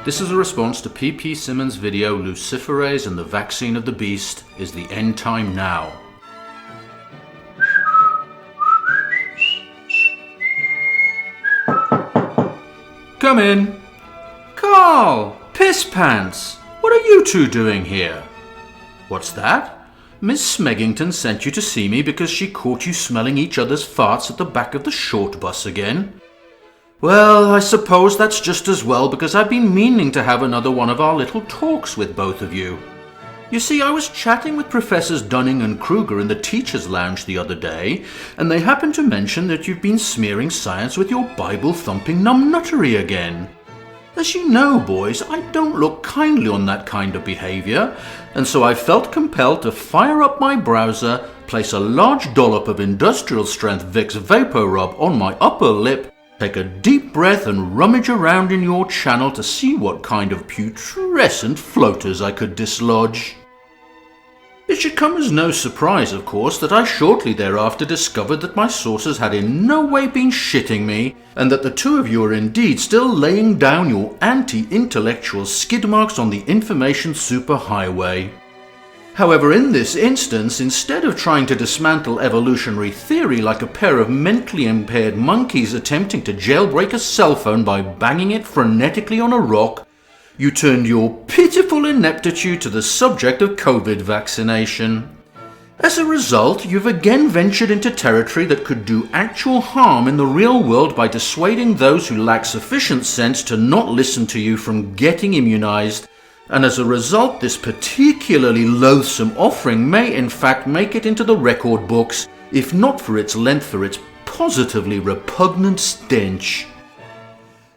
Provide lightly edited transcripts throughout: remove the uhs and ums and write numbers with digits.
This is a response to P.P. Simmons' video Luciferase and the Vaccine of the Beast is the End Time Now. Come in. Carl! Pisspants! What are you two doing here? What's that? Miss Smeggington sent you to see me because she caught you smelling each other's farts at the back of the short bus again? Well, I suppose that's just as well because I've been meaning to have another one of our little talks with both of you. You see, I was chatting with Professors Dunning and Kruger in the Teachers' Lounge the other day, and they happened to mention that you've been smearing science with your Bible-thumping numbnuttery again. As you know, boys, I don't look kindly on that kind of behaviour, and so I felt compelled to fire up my browser, place a large dollop of industrial-strength Vicks VapoRub on my upper lip, take a deep breath and rummage around in your channel to see what kind of putrescent floaters I could dislodge. It should come as no surprise, of course, that I shortly thereafter discovered that my sources had in no way been shitting me, and that the two of you are indeed still laying down your anti-intellectual skid marks on the information superhighway. However, in this instance, instead of trying to dismantle evolutionary theory like a pair of mentally impaired monkeys attempting to jailbreak a cell phone by banging it frenetically on a rock, you turned your pitiful ineptitude to the subject of COVID vaccination. As a result, you've again ventured into territory that could do actual harm in the real world by dissuading those who lack sufficient sense to not listen to you from getting immunized. And as a result, this particularly loathsome offering may in fact make it into the record books, if not for its length, for its positively repugnant stench.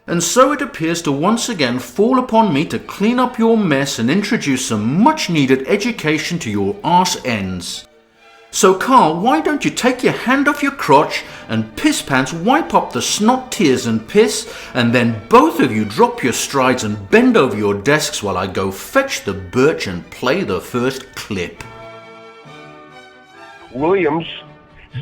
And so it appears to once again fall upon me to clean up your mess and introduce some much needed education to your arse ends. So Carl, why don't you take your hand off your crotch and Pisspants wipe up the snot, tears and piss, and then both of you drop your strides and bend over your desks while I go fetch the birch and play the first clip. Williams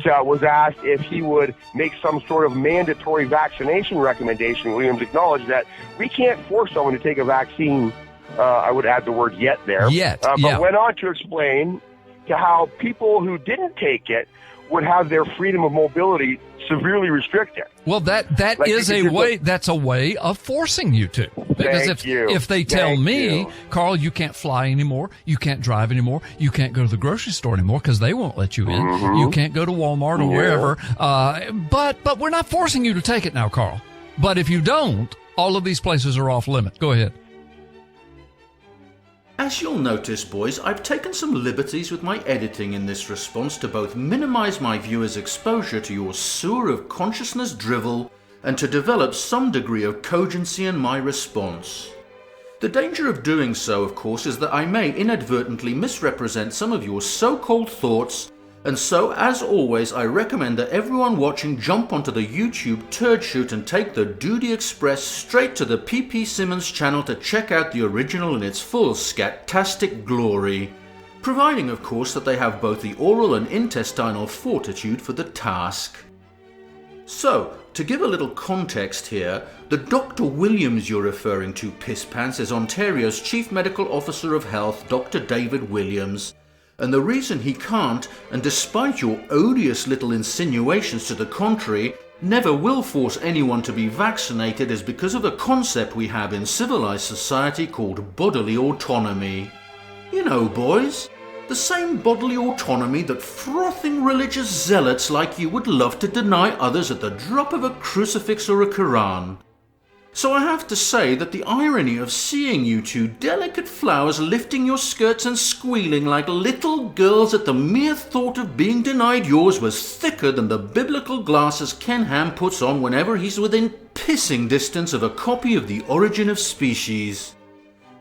was asked if he would make some sort of mandatory vaccination recommendation. Williams acknowledged that we can't force someone to take a vaccine. I would add the word yet there. But went on to explain to how people who didn't take it would have their freedom of mobility severely restricted. Well, that like is a way. That's a way of forcing you to. Because if they tell me, Carl, you can't fly anymore, you can't drive anymore, you can't go to the grocery store anymore because they won't let you in. Mm-hmm. You can't go to Walmart or wherever. But we're not forcing you to take it now, Carl. But if you don't, all of these places are off limit. Go ahead. As you'll notice, boys, I've taken some liberties with my editing in this response to both minimize my viewers' exposure to your sewer of consciousness drivel and to develop some degree of cogency in my response. The danger of doing so, of course, is that I may inadvertently misrepresent some of your so-called thoughts, and so, as always, I recommend that everyone watching jump onto the YouTube turd chute and take the Duty Express straight to the P.P. Simmons channel to check out the original in its full scatastic glory, providing, of course, that they have both the oral and intestinal fortitude for the task. So, to give a little context here, the Dr. Williams you're referring to, Pisspants, is Ontario's Chief Medical Officer of Health, Dr. David Williams. And the reason he can't, and despite your odious little insinuations to the contrary, never will force anyone to be vaccinated is because of a concept we have in civilized society called bodily autonomy. You know, boys, the same bodily autonomy that frothing religious zealots like you would love to deny others at the drop of a crucifix or a Quran. So I have to say that the irony of seeing you two delicate flowers lifting your skirts and squealing like little girls at the mere thought of being denied yours was thicker than the biblical glasses Ken Ham puts on whenever he's within pissing distance of a copy of The Origin of Species.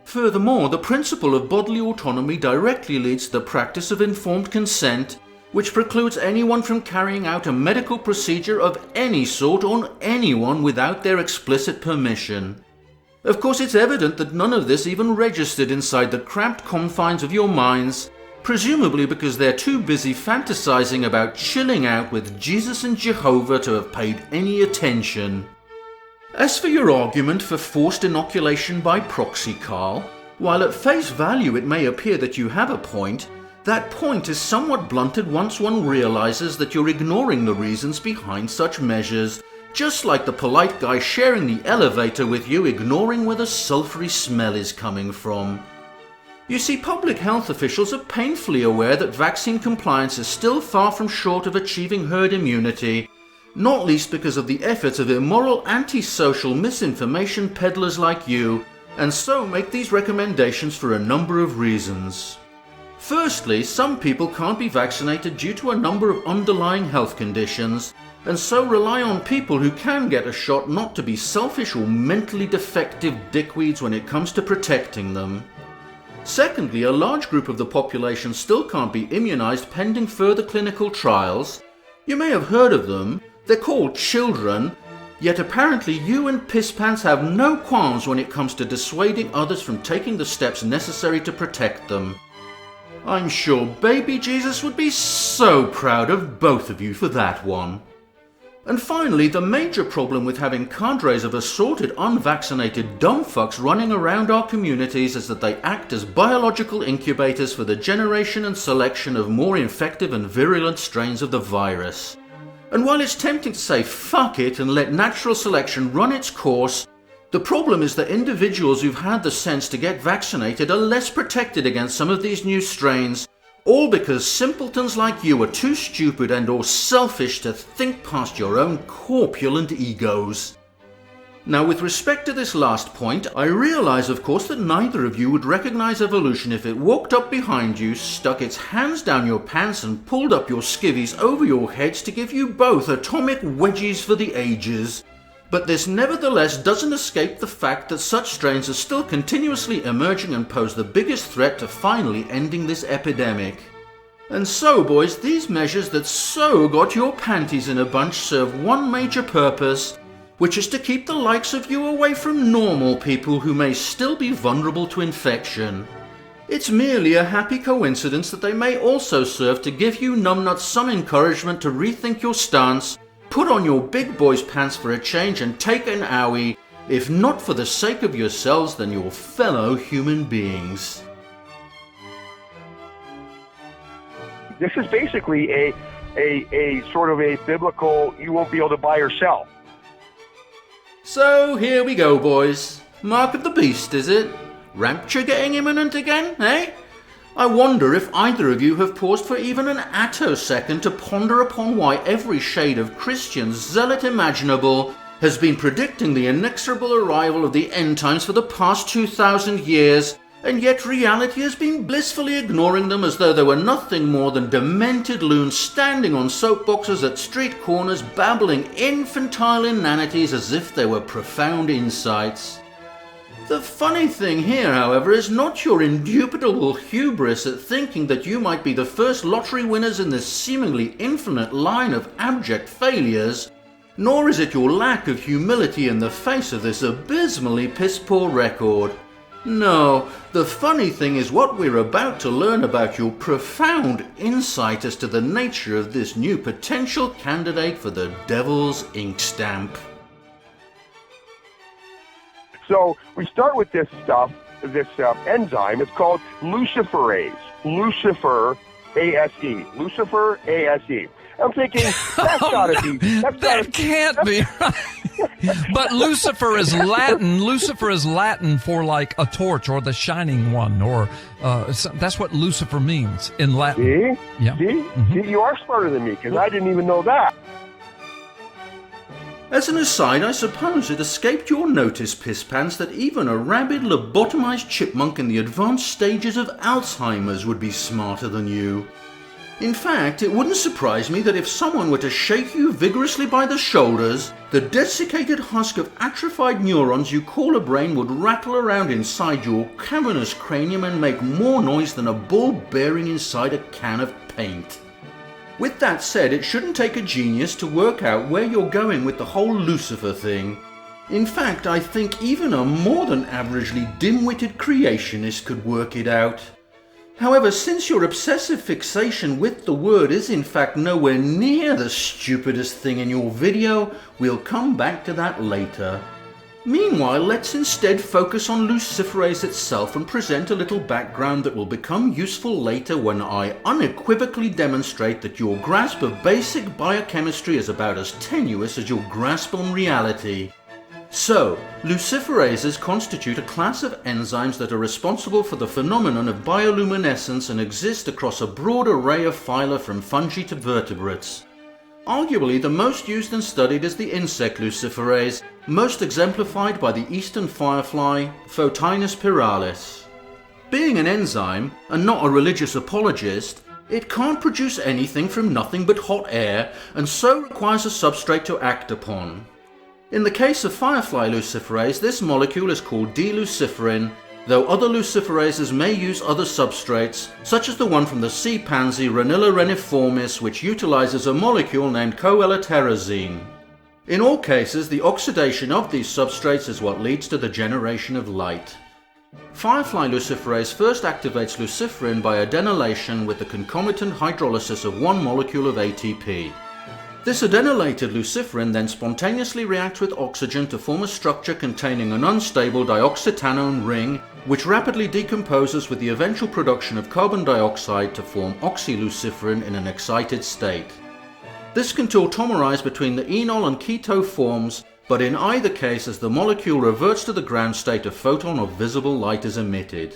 Furthermore, the principle of bodily autonomy directly leads to the practice of informed consent, which precludes anyone from carrying out a medical procedure of any sort on anyone without their explicit permission. Of course, it's evident that none of this even registered inside the cramped confines of your minds, presumably because they're too busy fantasizing about chilling out with Jesus and Jehovah to have paid any attention. As for your argument for forced inoculation by proxy, Carl, while at face value it may appear that you have a point, that point is somewhat blunted once one realizes that you're ignoring the reasons behind such measures, just like the polite guy sharing the elevator with you ignoring where the sulphury smell is coming from. You see, public health officials are painfully aware that vaccine compliance is still far from short of achieving herd immunity, not least because of the efforts of immoral, antisocial misinformation peddlers like you, and so make these recommendations for a number of reasons. Firstly, some people can't be vaccinated due to a number of underlying health conditions, and so rely on people who can get a shot not to be selfish or mentally defective dickweeds when it comes to protecting them. Secondly, a large group of the population still can't be immunized pending further clinical trials. You may have heard of them. They're called children, yet apparently you and Pisspants have no qualms when it comes to dissuading others from taking the steps necessary to protect them. I'm sure baby Jesus would be so proud of both of you for that one. And finally, the major problem with having cadres of assorted unvaccinated dumb fucks running around our communities is that they act as biological incubators for the generation and selection of more infective and virulent strains of the virus. And while it's tempting to say fuck it and let natural selection run its course, the problem is that individuals who've had the sense to get vaccinated are less protected against some of these new strains, all because simpletons like you are too stupid and or selfish to think past your own corpulent egos. Now, with respect to this last point, I realize of course that neither of you would recognize evolution if it walked up behind you, stuck its hands down your pants and pulled up your skivvies over your heads to give you both atomic wedgies for the ages. But this nevertheless doesn't escape the fact that such strains are still continuously emerging and pose the biggest threat to finally ending this epidemic. And so, boys, these measures that so got your panties in a bunch serve one major purpose, which is to keep the likes of you away from normal people who may still be vulnerable to infection. It's merely a happy coincidence that they may also serve to give you numbnuts some encouragement to rethink your stance, put on your big boy's pants for a change and take an owie, if not for the sake of yourselves, then your fellow human beings. This is basically a sort of a biblical, you won't be able to buy or sell. So here we go, boys. Mark of the beast, is it? Rapture getting imminent again, eh? I wonder if either of you have paused for even an attosecond to ponder upon why every shade of Christian zealot imaginable has been predicting the inexorable arrival of the end times for the past 2,000 years, and yet reality has been blissfully ignoring them as though they were nothing more than demented loons standing on soapboxes at street corners babbling infantile inanities as if they were profound insights. The funny thing here, however, is not your indubitable hubris at thinking that you might be the first lottery winners in this seemingly infinite line of abject failures, nor is it your lack of humility in the face of this abysmally piss-poor record. No, the funny thing is what we're about to learn about your profound insight as to the nature of this new potential candidate for the devil's ink stamp. So we start with this stuff, this enzyme. It's called luciferase. Lucifer, A-S-E. Lucifer, A-S-E. I'm thinking, that's gotta be... That can't be right. But Lucifer is Latin. Lucifer is Latin for like a torch or the shining one, or that's what Lucifer means in Latin. See? Yeah. See? Mm-hmm. See, you are smarter than me, because I didn't even know that. As an aside, I suppose it escaped your notice, Pisspants, that even a rabid lobotomized chipmunk in the advanced stages of Alzheimer's would be smarter than you. In fact, it wouldn't surprise me that if someone were to shake you vigorously by the shoulders, the desiccated husk of atrophied neurons you call a brain would rattle around inside your cavernous cranium and make more noise than a ball bearing inside a can of paint. With that said, it shouldn't take a genius to work out where you're going with the whole Lucifer thing. In fact, I think even a more than averagely dim-witted creationist could work it out. However, since your obsessive fixation with the word is in fact nowhere near the stupidest thing in your video, we'll come back to that later. Meanwhile, let's instead focus on luciferase itself and present a little background that will become useful later when I unequivocally demonstrate that your grasp of basic biochemistry is about as tenuous as your grasp on reality. So, luciferases constitute a class of enzymes that are responsible for the phenomenon of bioluminescence and exist across a broad array of phyla from fungi to vertebrates. Arguably the most used and studied is the insect luciferase, most exemplified by the eastern firefly, Photinus pyralis. Being an enzyme, and not a religious apologist, it can't produce anything from nothing but hot air, and so requires a substrate to act upon. In the case of firefly luciferase, this molecule is called D-luciferin, though other luciferases may use other substrates, such as the one from the sea pansy Ranilla reniformis, which utilizes a molecule named coelaterazine. In all cases, the oxidation of these substrates is what leads to the generation of light. Firefly luciferase first activates luciferin by adenylation with the concomitant hydrolysis of one molecule of ATP. This adenylated luciferin then spontaneously reacts with oxygen to form a structure containing an unstable dioxytanone ring, which rapidly decomposes with the eventual production of carbon dioxide to form oxyluciferin in an excited state. This can tautomerize between the enol and keto forms, but in either case, as the molecule reverts to the ground state, a photon of visible light is emitted.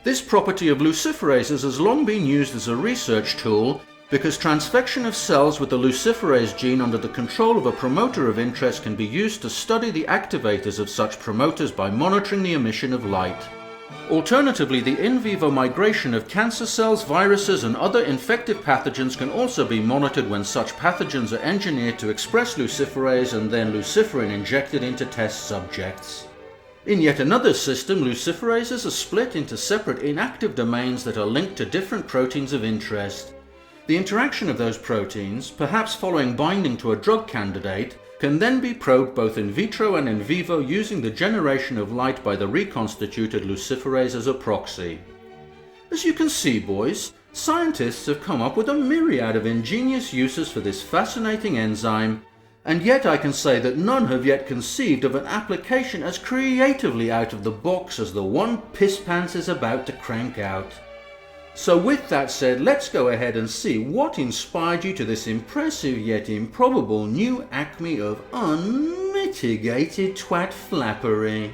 This property of luciferases has long been used as a research tool because transfection of cells with the luciferase gene under the control of a promoter of interest can be used to study the activators of such promoters by monitoring the emission of light. Alternatively, the in vivo migration of cancer cells, viruses, and other infective pathogens can also be monitored when such pathogens are engineered to express luciferase and then luciferin injected into test subjects. In yet another system, luciferases are split into separate inactive domains that are linked to different proteins of interest. The interaction of those proteins, perhaps following binding to a drug candidate, can then be probed both in vitro and in vivo using the generation of light by the reconstituted luciferase as a proxy. As you can see, boys, scientists have come up with a myriad of ingenious uses for this fascinating enzyme, and yet I can say that none have yet conceived of an application as creatively out of the box as the one Pisspants is about to crank out. So with that said, let's go ahead and see what inspired you to this impressive yet improbable new acme of unmitigated twat flappery.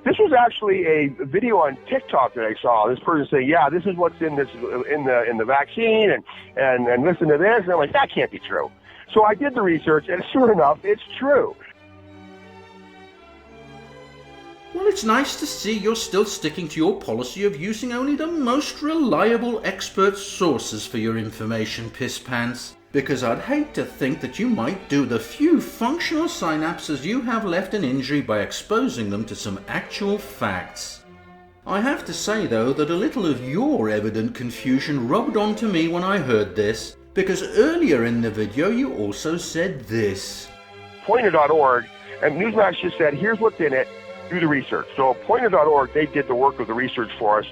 This was actually a video on TikTok that I saw. This person saying, "Yeah, this is what's in the vaccine, and listen to this." And I'm like, that can't be true. So I did the research, and sure enough, it's true. Well, it's nice to see you're still sticking to your policy of using only the most reliable expert sources for your information, Pisspants, because I'd hate to think that you might do the few functional synapses you have left in injury by exposing them to some actual facts. I have to say, though, that a little of your evident confusion rubbed onto me when I heard this, because earlier in the video you also said this. Pointer.org, and Newsmax just said, here's what's in it. Do the research. So Pointer.org, they did the work of the research for us.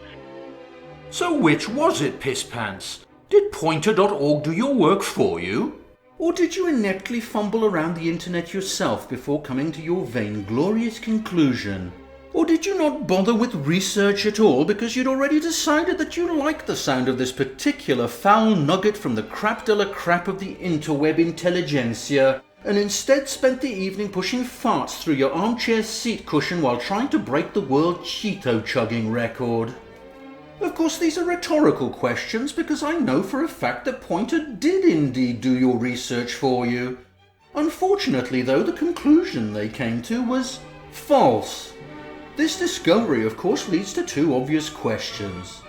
So which was it, Pisspants? Did Pointer.org do your work for you? Or did you ineptly fumble around the internet yourself before coming to your vainglorious conclusion? Or did you not bother with research at all because you'd already decided that you liked the sound of this particular foul nugget from the crap de la crap of the interweb intelligentsia, and instead spent the evening pushing farts through your armchair seat cushion while trying to break the world Cheeto chugging record? Of course, these are rhetorical questions because I know for a fact that Pointer did indeed do your research for you. Unfortunately, though, the conclusion they came to was false. This discovery, of course, leads to two obvious questions.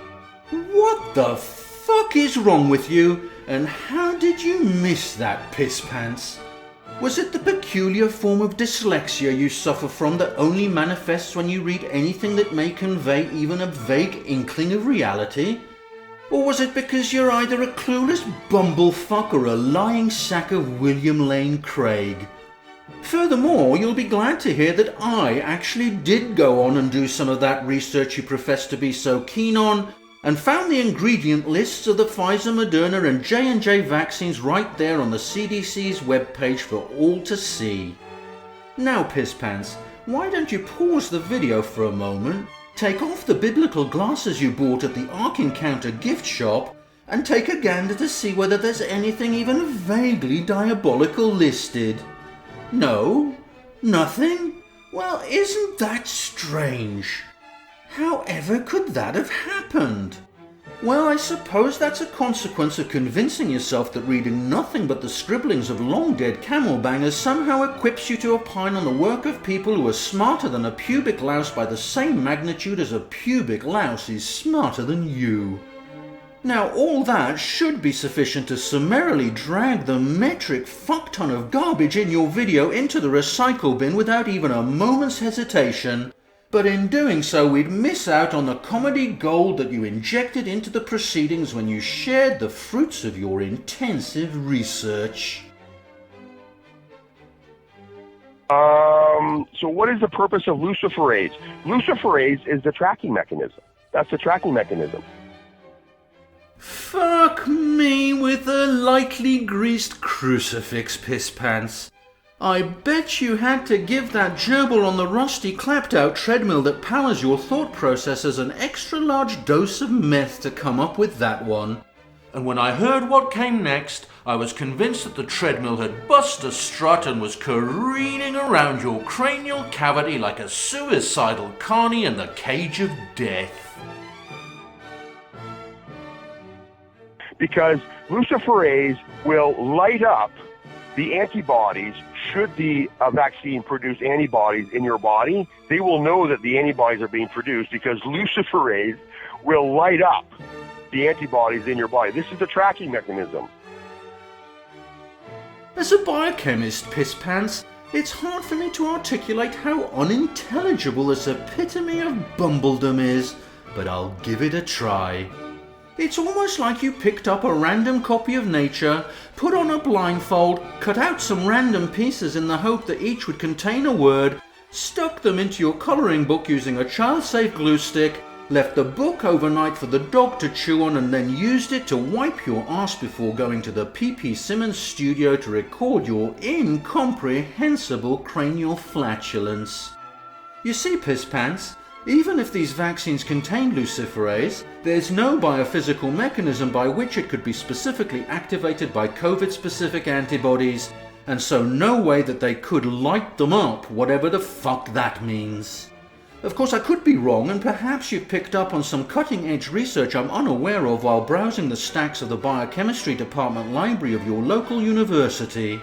What the fuck is wrong with you, and how did you miss that, Pisspants? Was it the peculiar form of dyslexia you suffer from that only manifests when you read anything that may convey even a vague inkling of reality? Or was it because you're either a clueless bumblefuck or a lying sack of William Lane Craig? Furthermore, you'll be glad to hear that I actually did go on and do some of that research you profess to be so keen on, and found the ingredient lists of the Pfizer, Moderna and J&J vaccines right there on the CDC's webpage for all to see. Now, Pisspants, why don't you pause the video for a moment, take off the biblical glasses you bought at the Ark Encounter gift shop, and take a gander to see whether there's anything even vaguely diabolical listed. No? Nothing? Well, isn't that strange? However could that have happened? Well, I suppose that's a consequence of convincing yourself that reading nothing but the scribblings of long-dead camel-bangers somehow equips you to opine on the work of people who are smarter than a pubic louse by the same magnitude as a pubic louse is smarter than you. Now, all that should be sufficient to summarily drag the metric fuckton of garbage in your video into the recycle bin without even a moment's hesitation. But in doing so, we'd miss out on the comedy gold that you injected into the proceedings when you shared the fruits of your intensive research. So what is the purpose of luciferase? Luciferase is the tracking mechanism. That's the tracking mechanism. Fuck me with a lightly greased crucifix, Pisspants. I bet you had to give that gerbil on the rusty clapped-out treadmill that powers your thought processes an extra-large dose of meth to come up with that one. And when I heard what came next, I was convinced that the treadmill had bust a strut and was careening around your cranial cavity like a suicidal carny in the cage of death. Because luciferase will light up the antibodies. Should the vaccine produce antibodies in your body, they will know that the antibodies are being produced because luciferase will light up the antibodies in your body. This is the tracking mechanism. As a biochemist, Pisspants, it's hard for me to articulate how unintelligible this epitome of bumbledom is, but I'll give it a try. It's almost like you picked up a random copy of Nature, put on a blindfold, cut out some random pieces in the hope that each would contain a word, stuck them into your colouring book using a child-safe glue stick, left the book overnight for the dog to chew on, and then used it to wipe your ass before going to the P.P. Simmons studio to record your incomprehensible cranial flatulence. You see, Pisspants, even if these vaccines contain luciferase, there's no biophysical mechanism by which it could be specifically activated by COVID-specific antibodies, and so no way that they could light them up, whatever the fuck that means. Of course, I could be wrong, and perhaps you've picked up on some cutting-edge research I'm unaware of while browsing the stacks of the biochemistry department library of your local university.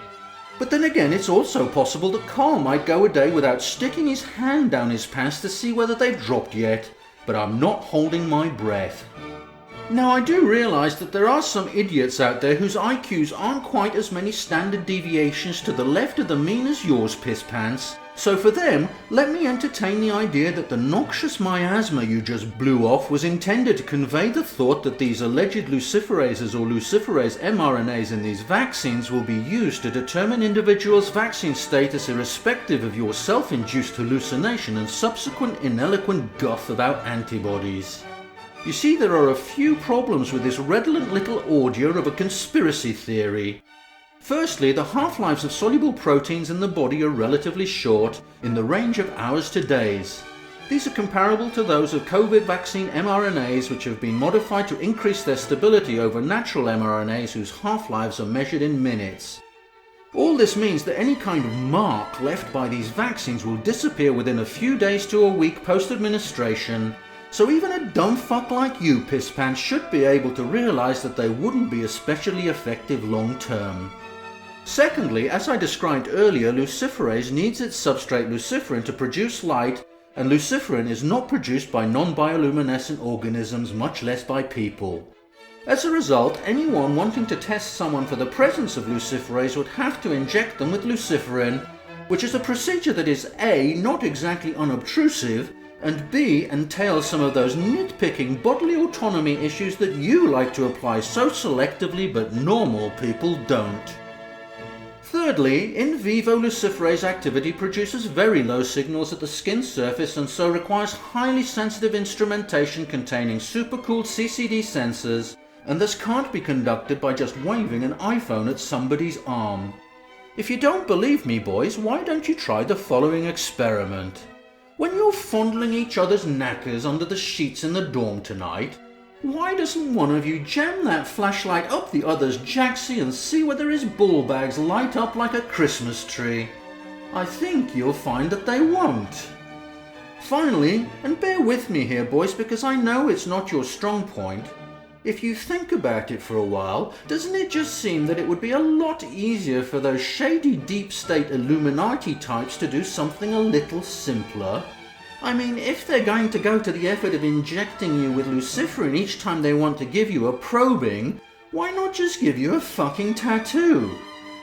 But then again, it's also possible that Carl might go a day without sticking his hand down his pants to see whether they've dropped yet, but I'm not holding my breath. Now, I do realise that there are some idiots out there whose IQs aren't quite as many standard deviations to the left of the mean as yours, Pisspants. So for them, let me entertain the idea that the noxious miasma you just blew off was intended to convey the thought that these alleged luciferases or luciferase mRNAs in these vaccines will be used to determine individuals' vaccine status irrespective of your self-induced hallucination and subsequent ineloquent guff about antibodies. You see, there are a few problems with this redolent little audio of a conspiracy theory. Firstly, the half-lives of soluble proteins in the body are relatively short, in the range of hours to days. These are comparable to those of COVID vaccine mRNAs, which have been modified to increase their stability over natural mRNAs whose half-lives are measured in minutes. All this means that any kind of mark left by these vaccines will disappear within a few days to a week post-administration, so even a dumb fuck like you, Pisspants, should be able to realise that they wouldn't be especially effective long-term. Secondly, as I described earlier, luciferase needs its substrate luciferin to produce light, and luciferin is not produced by non-bioluminescent organisms, much less by people. As a result, anyone wanting to test someone for the presence of luciferase would have to inject them with luciferin, which is a procedure that is A, not exactly unobtrusive, and B, entails some of those nitpicking bodily autonomy issues that you like to apply so selectively but normal people don't. Thirdly, in vivo luciferase activity produces very low signals at the skin surface and so requires highly sensitive instrumentation containing supercooled CCD sensors, and thus can't be conducted by just waving an iPhone at somebody's arm. If you don't believe me, boys, why don't you try the following experiment? When you're fondling each other's knackers under the sheets in the dorm tonight, why doesn't one of you jam that flashlight up the other's jacksie and see whether his ball bags light up like a Christmas tree? I think you'll find that they won't. Finally, and bear with me here, boys, because I know it's not your strong point, if you think about it for a while, doesn't it just seem that it would be a lot easier for those shady deep state Illuminati types to do something a little simpler? I mean, if they're going to go to the effort of injecting you with luciferin each time they want to give you a probing, why not just give you a fucking tattoo?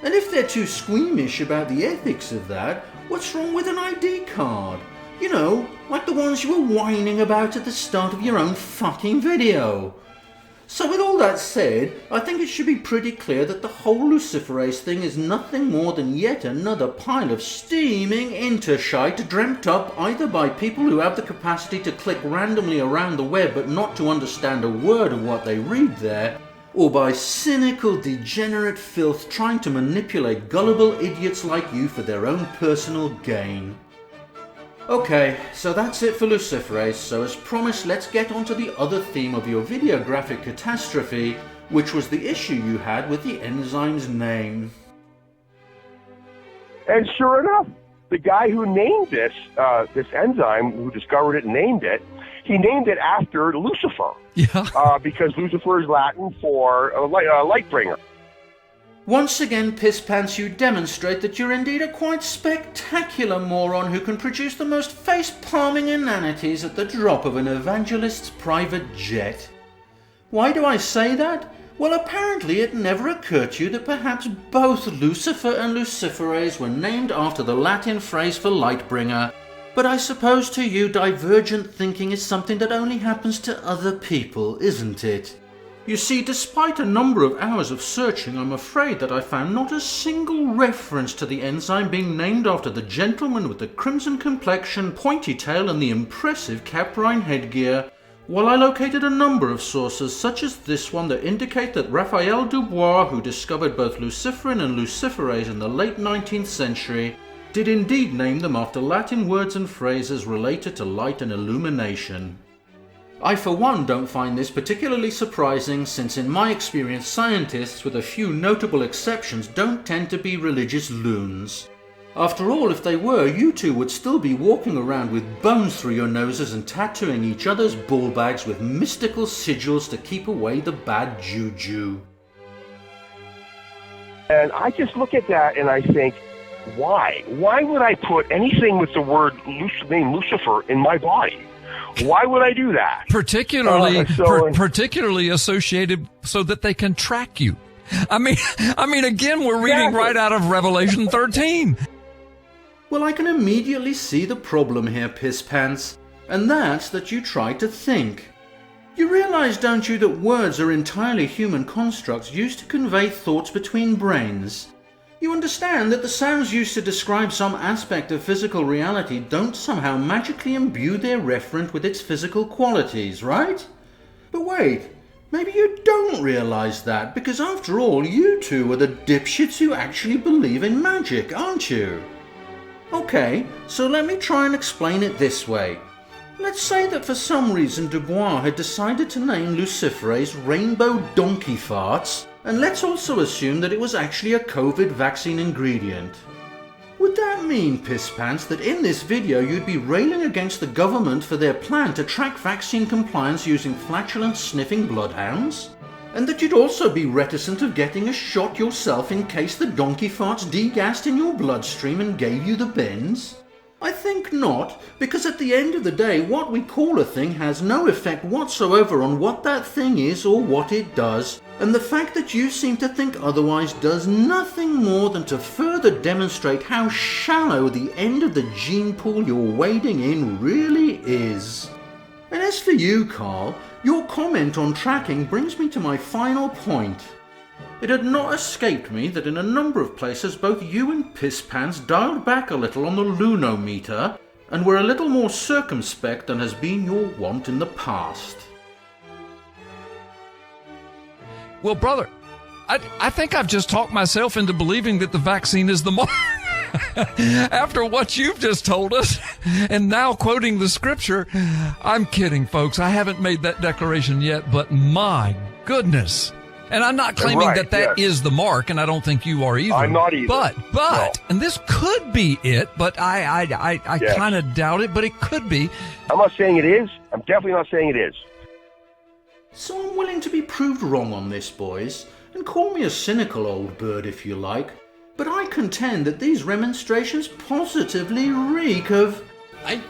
And if they're too squeamish about the ethics of that, what's wrong with an ID card? You know, like the ones you were whining about at the start of your own fucking video. So with all that said, I think it should be pretty clear that the whole luciferase thing is nothing more than yet another pile of steaming intershite dreamt up either by people who have the capacity to click randomly around the web but not to understand a word of what they read there, or by cynical degenerate filth trying to manipulate gullible idiots like you for their own personal gain. Okay, so that's it for luciferase, so as promised, let's get on to the other theme of your videographic catastrophe, which was the issue you had with the enzyme's name. And sure enough, the guy who named this enzyme, who discovered it and named it, he named it after Lucifer. Yeah. Because Lucifer is Latin for a light bringer. Once again, Pisspants, you demonstrate that you're indeed a quite spectacular moron who can produce the most face-palming inanities at the drop of an evangelist's private jet. Why do I say that? Well, apparently it never occurred to you that perhaps both Lucifer and luciferase were named after the Latin phrase for lightbringer, but I suppose to you divergent thinking is something that only happens to other people, isn't it? You see, despite a number of hours of searching, I'm afraid that I found not a single reference to the enzyme being named after the gentleman with the crimson complexion, pointy tail and the impressive caprine headgear, while I located a number of sources such as this one that indicate that Raphael Dubois, who discovered both luciferin and luciferase in the late 19th century, did indeed name them after Latin words and phrases related to light and illumination. I for one don't find this particularly surprising, since in my experience scientists, with a few notable exceptions, don't tend to be religious loons. After all, if they were, you two would still be walking around with bones through your noses and tattooing each other's ball bags with mystical sigils to keep away the bad juju. And I just look at that and I think, why? Why would I put anything with the word name Lucifer in my body? Why would I do that? Particularly associated so that they can track you. I mean, again, we're reading right out of Revelation 13. Well, I can immediately see the problem here, Pisspants, and that's that you try to think. You realize, don't you, that words are entirely human constructs used to convey thoughts between brains? You understand that the sounds used to describe some aspect of physical reality don't somehow magically imbue their referent with its physical qualities, right? But wait, maybe you don't realize that, because after all, you two are the dipshits who actually believe in magic, aren't you? Okay, so let me try and explain it this way. Let's say that for some reason Dubois had decided to name luciferase rainbow donkey farts, and let's also assume that it was actually a COVID vaccine ingredient. Would that mean, Pisspants, that in this video you'd be railing against the government for their plan to track vaccine compliance using flatulent sniffing bloodhounds? And that you'd also be reticent of getting a shot yourself in case the donkey farts degassed in your bloodstream and gave you the bends? I think not, because at the end of the day, what we call a thing has no effect whatsoever on what that thing is or what it does, and the fact that you seem to think otherwise does nothing more than to further demonstrate how shallow the end of the gene pool you're wading in really is. And as for you, Carl, your comment on tracking brings me to my final point. It had not escaped me that in a number of places both you and Pisspants dialed back a little on the lunometer and were a little more circumspect than has been your wont in the past. Well, brother, I think I've just talked myself into believing that the vaccine is the mark. After what you've just told us, and now quoting the scripture, I'm kidding, folks. I haven't made that declaration yet, but my goodness. And I'm not claiming that is the mark, and I don't think you are either. I'm not either. But, no. And this could be it, but I kind of doubt it, but it could be. I'm not saying it is. I'm definitely not saying it is. So I'm willing to be proved wrong on this, boys, and call me a cynical old bird if you like, but I contend that these remonstrations positively reek of... Hey,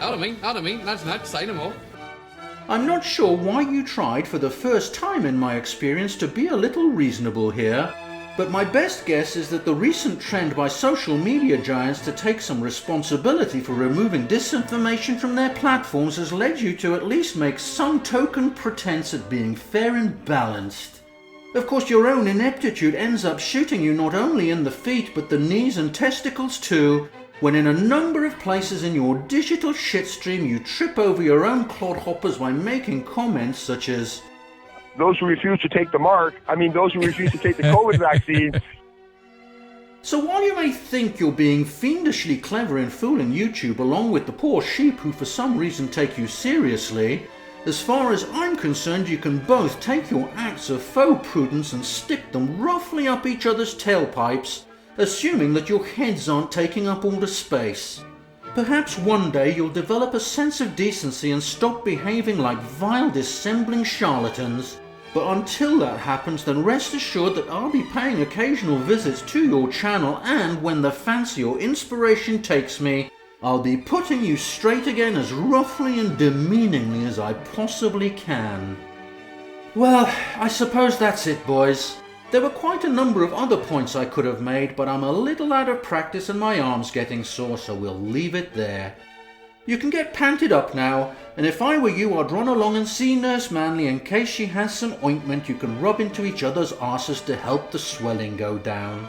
out of me, that's not, say no more. I'm not sure why you tried for the first time in my experience to be a little reasonable here, but my best guess is that the recent trend by social media giants to take some responsibility for removing disinformation from their platforms has led you to at least make some token pretense at being fair and balanced. Of course, your own ineptitude ends up shooting you not only in the feet but the knees and testicles too, when in a number of places in your digital shitstream you trip over your own clodhoppers by making comments such as, those who refuse to take the those who refuse to take the COVID vaccine. So while you may think you're being fiendishly clever in fooling YouTube along with the poor sheep who for some reason take you seriously, as far as I'm concerned you can both take your acts of faux prudence and stick them roughly up each other's tailpipes, assuming that your heads aren't taking up all the space. Perhaps one day you'll develop a sense of decency and stop behaving like vile dissembling charlatans. But until that happens, then rest assured that I'll be paying occasional visits to your channel, and when the fancy or inspiration takes me, I'll be putting you straight again as roughly and demeaningly as I possibly can. Well, I suppose that's it, boys. There were quite a number of other points I could have made, but I'm a little out of practice and my arm's getting sore, so we'll leave it there. You can get panted up now, and if I were you I'd run along and see Nurse Manley in case she has some ointment you can rub into each other's arses to help the swelling go down.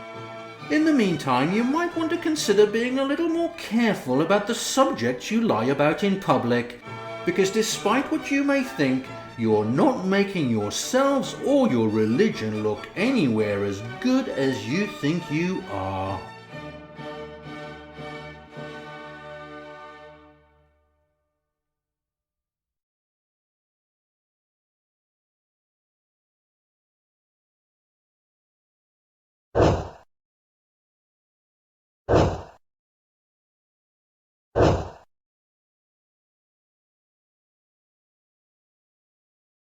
In the meantime, you might want to consider being a little more careful about the subjects you lie about in public, because despite what you may think, you're not making yourselves or your religion look anywhere as good as you think you are.